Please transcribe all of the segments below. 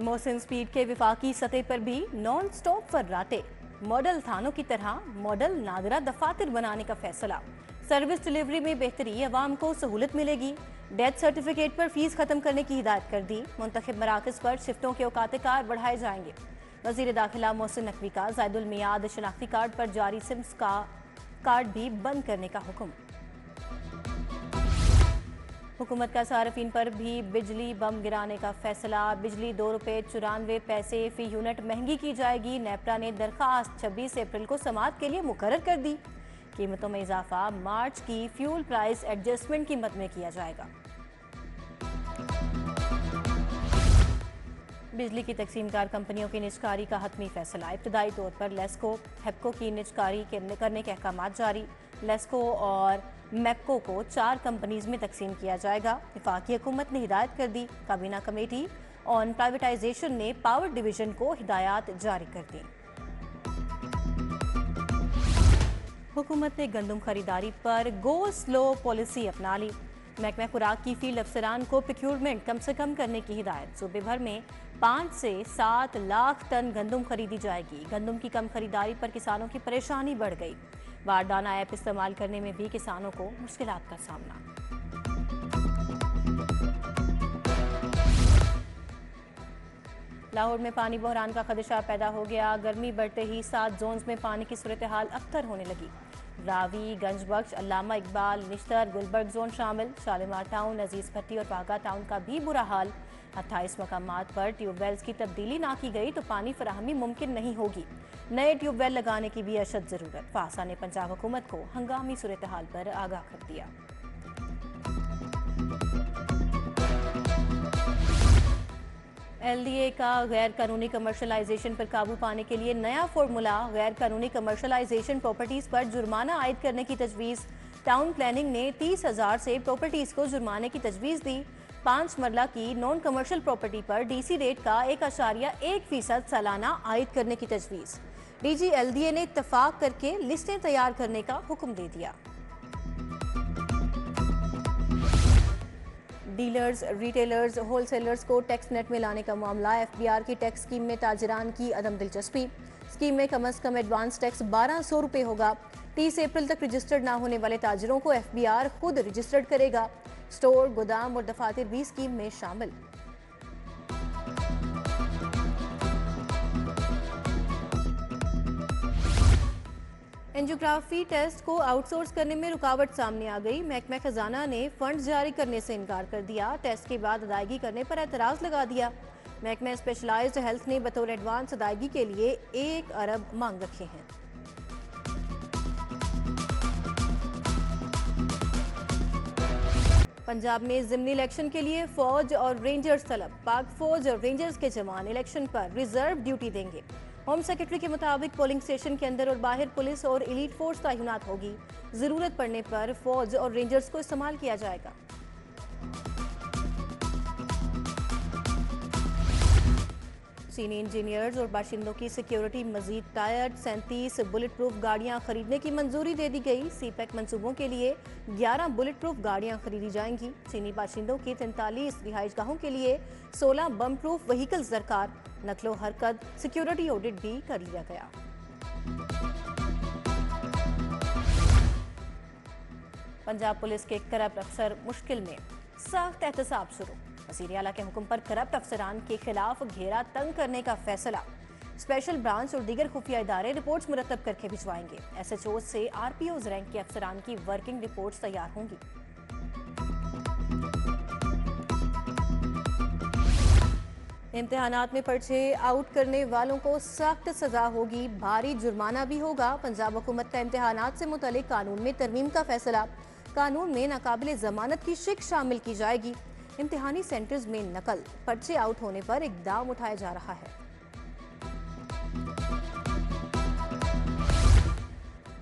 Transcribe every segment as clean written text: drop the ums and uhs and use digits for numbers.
Mohsin speed के विफाकी सतह पर भी नॉन स्टॉप फर्राटे। मॉडल थानों की तरह मॉडल नादरा दफातर बनाने का फैसला। सर्विस डिलीवरी में बेहतरी, अवाम को सहूलत मिलेगी। डेथ सर्टिफिकेट पर फीस खत्म करने की हिदायत कर दी। मुंतखब मराकज पर शिफ्टों के औकात कार बढ़ाए जाएंगे। वजीर दाखिला मोहसिन नकवी का जायदुल मियाद शनाख्ती कार्ड पर जारी सिम्स का कार्ड भी बंद करने का हुक्म। हुकूमत का सार्फिन पर भी बिजली बम गिराने का फैसला। बिजली ₹2.94 फी यूनिट महंगी की जाएगी। नेपरा ने दरखास्त 26 अप्रैल को समाअत के लिए मुकर्रर कर दी। कीमतों में इजाफा मार्च की फ्यूल प्राइस एडजस्टमेंट कीमत में किया जाएगा। बिजली की तकसीमकार कंपनियों की निजकारी का हतमी फैसला। इब्तदाई तौर पर लेस्को हेप्को की निजकारी करने के अहकाम जारी। लेस्को और मैप्को को 4 कंपनीज में तकसीम किया जाएगा। वफाकी हुकूमत ने हिदायत कर दी। काबीना कमेटी ऑन प्राइवेटाइजेशन ने पावर डिवीजन को हिदायत जारी कर दी। हुकूमत ने गंदम खरीदारी पर गो स्लो पॉलिसी अपना ली। महकमा खुराक की फील्ड अफसरान को प्रोक्योरमेंट कम से कम करने की हिदायत। सूबे भर में 5 से 7 लाख टन गंदम खरीदी जाएगी। गंदम की कम खरीदारी पर किसानों की परेशानी बढ़ गई। वारदाना ऐप इस्तेमाल करने में भी किसानों को मुश्किलात का सामना। लाहौर में पानी बहरान का खदशा पैदा हो गया। गर्मी बढ़ते ही 7 जोन्स में पानी की सूरत हाल अबतर होने लगी। रावी, गंजबख्श, अल्लामा इकबाल, निश्तर, गुलबर्ग जोन शामिल। शालीमार टाउन, अजीज भट्टी और बागा टाउन का भी बुरा हाल। 28 मकामात पर ट्यूबवेल्स की तब्दीली ना की गई तो पानी फराहमी मुमकिन नहीं होगी। नए ट्यूबवेल लगाने की भी अशद जरूरत। फासा ने पंजाब हुकूमत को हंगामी सूरत हाल पर आगाह कर दिया। LDA का गैर कानूनी कमर्शलाइजेशन पर काबू पाने के लिए नया फॉर्मूला। गैर कानूनी कमर्शलाइजेशन प्रॉपर्टीज पर जुर्माना आयद करने की तजवीज़। टाउन प्लानिंग ने 30,000 से प्रॉपर्टीज को जुर्माने की तजवीज़ दी। 5 मरला की नॉन कमर्शियल प्रॉपर्टी पर DC रेट का 1.1% सालाना आयद करने की तजवीज़। DG LDA ने इत्तफाक करके लिस्टें तैयार करने का हुक्म दे दिया। डीलर्स, रिटेलर्स, होलसेलर्स को टैक्स नेट में लाने का मामला। FBR की टैक्स स्कीम में ताजरान की अदम दिलचस्पी। स्कीम में कम से कम एडवांस टैक्स ₹1200 होगा। 30 अप्रैल तक रजिस्टर्ड ना होने वाले ताजरों को FBR खुद रजिस्टर्ड करेगा। स्टोर, गोदाम और दफातर भी स्कीम में शामिल। एंजियोग्राफी टेस्ट को आउटसोर्स करने में रुकावट सामने आ गई। महकमा खजाना ने फंड जारी करने से इनकार कर दिया। टेस्ट के बाद अदायगी करने पर एतराज लगा दिया। महकमा स्पेशलाइज्ड हेल्थ ने बतौर एडवांस अदायगी के लिए 1 अरब मांग रखे हैं। पंजाब में ज़िमनी इलेक्शन के लिए फौज और रेंजर्स तलब। पाक फौज और रेंजर्स के जवान इलेक्शन पर रिजर्व ड्यूटी देंगे। होम सेक्रेटरी के मुताबिक पोलिंग स्टेशन के अंदर और बाहर पुलिस और एलीट फोर्स तैनात होगी। जरूरत पड़ने पर फौज और रेंजर्स को इस्तेमाल किया जाएगा। चीनी इंजीनियर्स और बाशिंदों की सिक्योरिटी मजीद टायर्ड। 37 बुलेट प्रूफ गाड़ियां खरीदने की मंजूरी दे दी गई। CPEC मंसूबों के लिए 11 बुलेट प्रूफ गाड़ियां खरीदी जाएंगी। चीनी बाशिंदों की 43 रिहाइशगाहों के लिए 16 बम प्रूफ व्हीकल्स दरकार। नकलो हरकत सिक्योरिटी ऑडिट भी कर लिया गया। पंजाब पुलिस के करप्ट अफसर मुश्किल में, सख्त एहतसाब शुरू। वज़ीर आला के हुक्म पर करप्ट अफसरान के खिलाफ घेरा तंग करने का फैसला। स्पेशल ब्रांच और दीगर खुफिया इदारे रिपोर्ट्स मुरतब करके भिजवाएंगे। SHO से RPOs रैंक के अफसरान की वर्किंग रिपोर्ट्स तैयार होंगी। इम्तिहानात में पर्चे आउट करने वालों को सख्त सजा होगी। भारी जुर्माना भी होगा। पंजाब हुकूमत का इम्तिहानात से मुतालिक कानून में तरमीम का फैसला। कानून में नाकाबिले जमानत की शिक शामिल की जाएगी। इम्तिहानी सेंटर्स में नकल, पर्चे आउट होने पर इकदाम उठाया जा रहा है।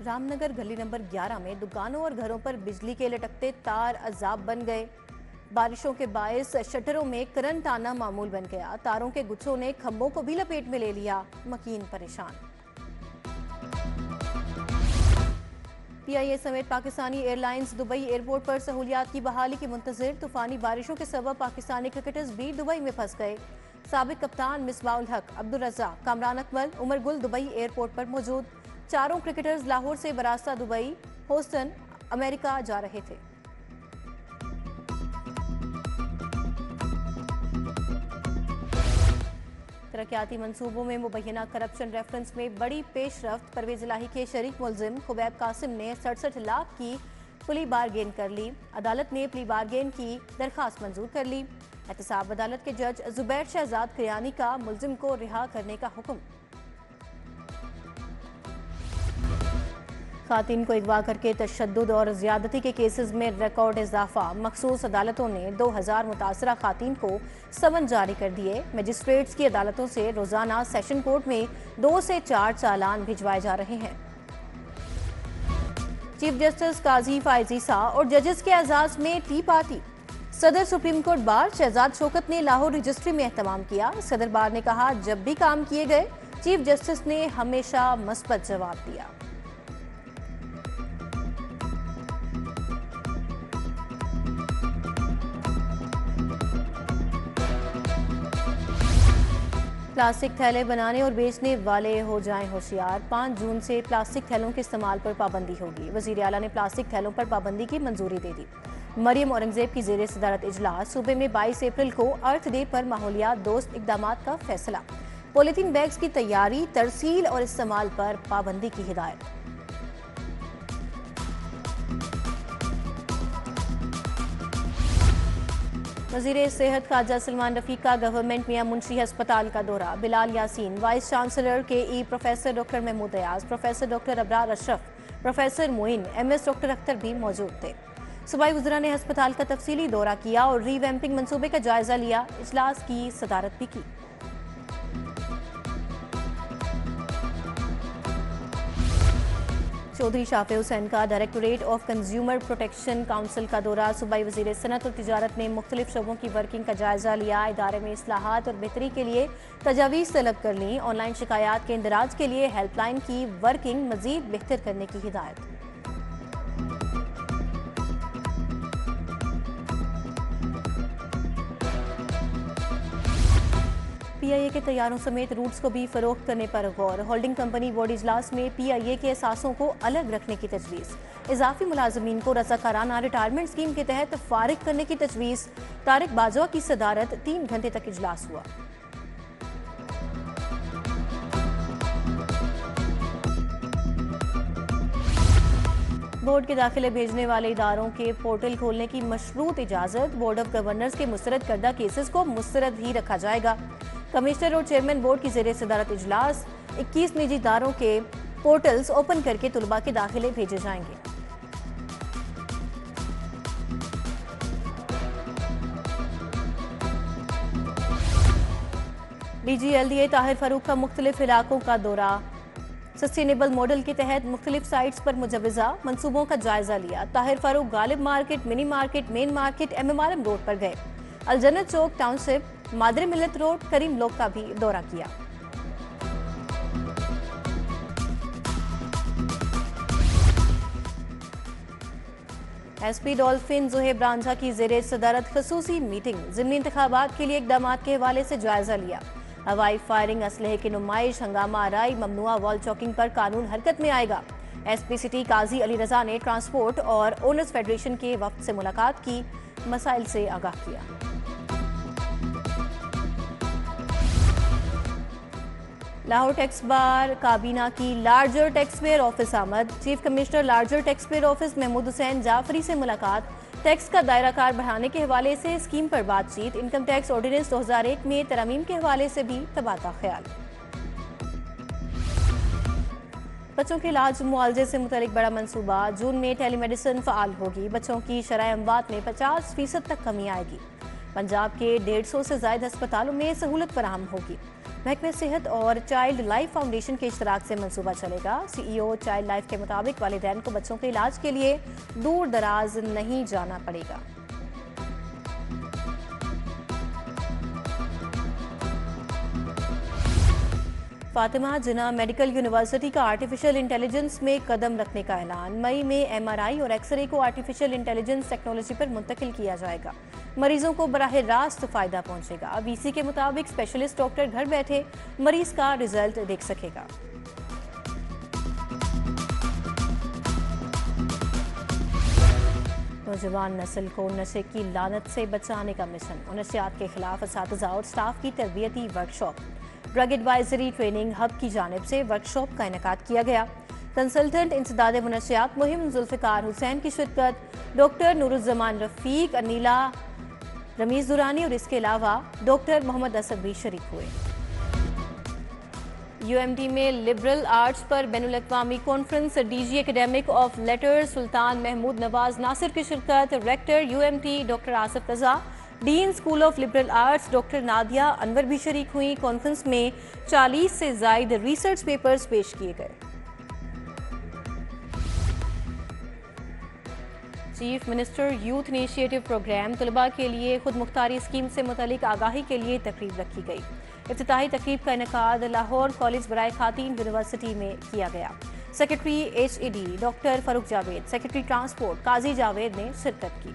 रामनगर गली नंबर 11 में दुकानों और घरों पर बिजली के लटकते तार अजाब बन गए। बारिशों के बायस शटरों में करंट आना मामूल बन गया। तारों के गुच्छों ने खंभों को भी लपेट में ले लिया। मकीन परेशान। PIA समेत पाकिस्तानी एयरलाइंस दुबई एयरपोर्ट पर सहूलियात की बहाली की मुंतजिर। तूफानी बारिशों के सबब पाकिस्तानी क्रिकेटर्स भी दुबई में फंस गए। साबिक कप्तान मिसबाउल हक, अब्दुल रज़ाक, कामरान अकमल, उमर गुल दुबई एयरपोर्ट पर मौजूद। चारों क्रिकेटर्स लाहौर से बरास्ता दुबई, ह्यूस्टन, अमेरिका जा रहे थे। तरक्याती मंसूबों में मुबैना करप्शन रेफरेंस में बड़ी पेशरफ्त। परवेज इलाही के शरीक मुलजिम खुबैब कासिम ने 67 लाख की प्ली बारगेन कर ली। अदालत ने प्ली बारगेन की दरखास्त मंजूर कर ली। एहतसाब अदालत के जज जुबैर शहजाद कियानी का मुलजिम को रिहा करने का हुक्म। खातिन को अगवा करके तशद्दुद और ज्यादती के केसेस में रिकॉर्ड इजाफा। मखसूस अदालतों ने 2000 मुतासरा खातिन को समन जारी कर दिए। मजिस्ट्रेट्स की अदालतों से रोजाना सेशन कोर्ट में 2 से 4 चालान भिजवाए जा रहे हैं। चीफ जस्टिस काजी फायजी सा और जजेस के एजाज में टी पार्टी। सदर supreme court bar Shahzad Shaukat ने लाहौर रजिस्ट्री में एहतमाम किया। सदर बार ने कहा, जब भी काम किए गए चीफ जस्टिस ने हमेशा मस्बत जवाब दिया। प्लास्टिक थैले बनाने और बेचने वाले हो जाएं होशियार। 5 जून से प्लास्टिक थैलों के इस्तेमाल पर पाबंदी होगी। वजीर आला ने प्लास्टिक थैलों पर पाबंदी की मंजूरी दे दी। मरियम औरंगजेब की जेर सदारत इजलास। सूबे में 22 अप्रैल को अर्थ डे पर माहौलियात दोस्त इकदामात का फैसला। पॉलीथीन बैग्स की तैयारी, तरसील और इस्तेमाल पर पाबंदी की हिदायत। वज़ीर सेहत ख्वाजा सलमान रफीक का गवर्नमेंट मियां मुंशी अस्पताल का दौरा। Bilal Yasin, vice chancellor KE professor doctor Mahmood Ayaz, professor doctor Abrar Ashraf, professor Moin, MS doctor Akhtar भी मौजूद थे। सूबाई वज़रा ने अस्पताल का तफसीली दौरा किया और रीवैम्पिंग मंसूबे का जायजा लिया। इजलास की सदारत भी की। चौधरी शाफे हुसैन का directorate of consumer protection council का दौरा। सूबाई वज़ीर सनत और तिजारत ने मुख्तलिफ शोबों की वर्किंग का जायजा लिया। इदारे में इस्लाहात और बेहतरी के लिए तजावीज़ तलब कर ली। ऑनलाइन शिकायत के इंदराज के लिए हेल्पलाइन की वर्किंग मजीद बेहतर करने की हिदायत। PIA के तैयारों समेत रूट्स को भी फरोख्त करने पर गौर। होल्डिंग कंपनी बोर्ड इजलास में PIA के असासों को अलग रखने की तजवीज़। इजाफी मुलाजमीन को रज़ाकाराना रिटायरमेंट स्कीम के तहत फारिग करने की तजवीज़। तारिक बाजवा की सदारत 3 घंटे तक इजलास हुआ। बोर्ड के दाखिले भेजने वाले इदारों के पोर्टल खोलने की मशरूत इजाजत। बोर्ड ऑफ गवर्नर्स के मुस्तरद करदा केसेस को मुस्तरद ही रखा जाएगा। कमिश्नर और चेयरमैन बोर्ड की जेर सदारत इजलास। 21 निजी इदारों के पोर्टल्स ओपन करके तुलबा के दाखिले भेजे जाएंगे। DG LDA ताहिर फारूक का मुख्तलिफ इलाकों का दौरा। सस्टेनेबल मॉडल के तहत मुख्तलिफ साइट्स पर मुजवजा मंसूबों का जायजा लिया। Tahir Farooq Ghalib market, mini market, main market, MMRM road पर गए। अलजन्नत चौक टाउनशिप, मादरे मिल्लत रोड, करीम लोक का भी दौरा किया। SP डॉल्फिन ज़ुहैब रांझा की जेर सदारत खसूसी मीटिंग। ज़िमनी इंतखाबात के लिए इक़दामात के हवाले से जायजा लिया। हवाई फायरिंग, असलहे की नुमाइश, हंगामा आराई, ममनुआ वॉल चौकिंग पर कानून हरकत में आएगा। SP सिटी काजी अली रजा ने ट्रांसपोर्ट और ओनर्स फेडरेशन के वफ्द से मुलाकात की, मसाइल से आगाह किया। लाहौर टैक्स बार काबीना की लार्जर टैक्स पेयर ऑफिस आमद। Chief commissioner larger tax payer office Mahmood Hussain Jafri से मुलाकात। टैक्स का दायरा कार बढ़ाने के हवाले से स्कीम पर बातचीत। इनकम टैक्स ऑर्डिनेंस 2001 में तरमीम के हवाले से भी तबादला ख्याल। बच्चों के इलाज मुआवजे से मुतल्लिक बड़ा मंसूबा। जून में टेलीमेडिसिन फ़ाल होगी। बच्चों की शरह अमवात में 50% तक कमी आएगी। पंजाब के 150 से ज़ायद अस्पतालों में सहूलत फराहम होगी। महकमे सेहत और चाइल्ड लाइफ फाउंडेशन के इश्तराक से मंसूबा चलेगा। CEO चाइल्ड लाइफ के मुताबिक वालिदैन को बच्चों के इलाज के लिए दूर दराज नहीं जाना पड़ेगा। फातिमा जिन्ना मेडिकल यूनिवर्सिटी का आर्टिफिशियल इंटेलिजेंस में कदम रखने का ऐलान। मई में MRI और एक्सरे को आर्टिफिशियल इंटेलिजेंस टेक्नोलॉजी पर मुंतकिल किया जाएगा। मरीजों को बराह रास्त फायदा पहुंचेगा। वीसी के मुताबिक स्पेशलिस्ट डॉक्टर घर बैठे मरीज का रिजल्ट देख सकेगा। नौजवान नस्ल को नशे की लानत से बचाने का मिशन। नशियात के खिलाफ असातिज़ा और स्टाफ की तरबियती workshop. Drug advisory training hub की जानिब से वर्कशॉप का इनेकाद किया गया। कंसल्टेंट इंसदाद मुनशियात मुहिम जुल्फ़िकार हुसैन की शिरकत। डॉक्टर नूरुज़्ज़मान रफ़ीक, अनीला, रमीज़ दुरानी और इसके अलावा डॉक्टर मोहम्मद असद भी शरीक हुए। यूएमटी में लिबरल आर्ट्स पर बैनुल-अक़वामी conference. DG academic of letters Sultan Mahmood Nawaz Nasir की शिरकत। Rector UMT doctor Asif Raza, dean school of liberal arts doctor Nadia Anwar भी शरीक हुई। कॉन्फ्रेंस में 40 से ज़ायद रिसर्च पेपर्स पेश किए गए। Chief minister youth initiative programme तलबा के लिए खुद मुख्तारी स्कीम से मुतालिक आगाही के लिए तकरीब रखी गई। इफ्तिताही तकरीब का इनेकाद लाहौर कॉलेज बराए खातीन यूनिवर्सिटी में किया गया। Secretary HED doctor Farooq Javed, secretary transport Qazi Javed ने शिरकत की।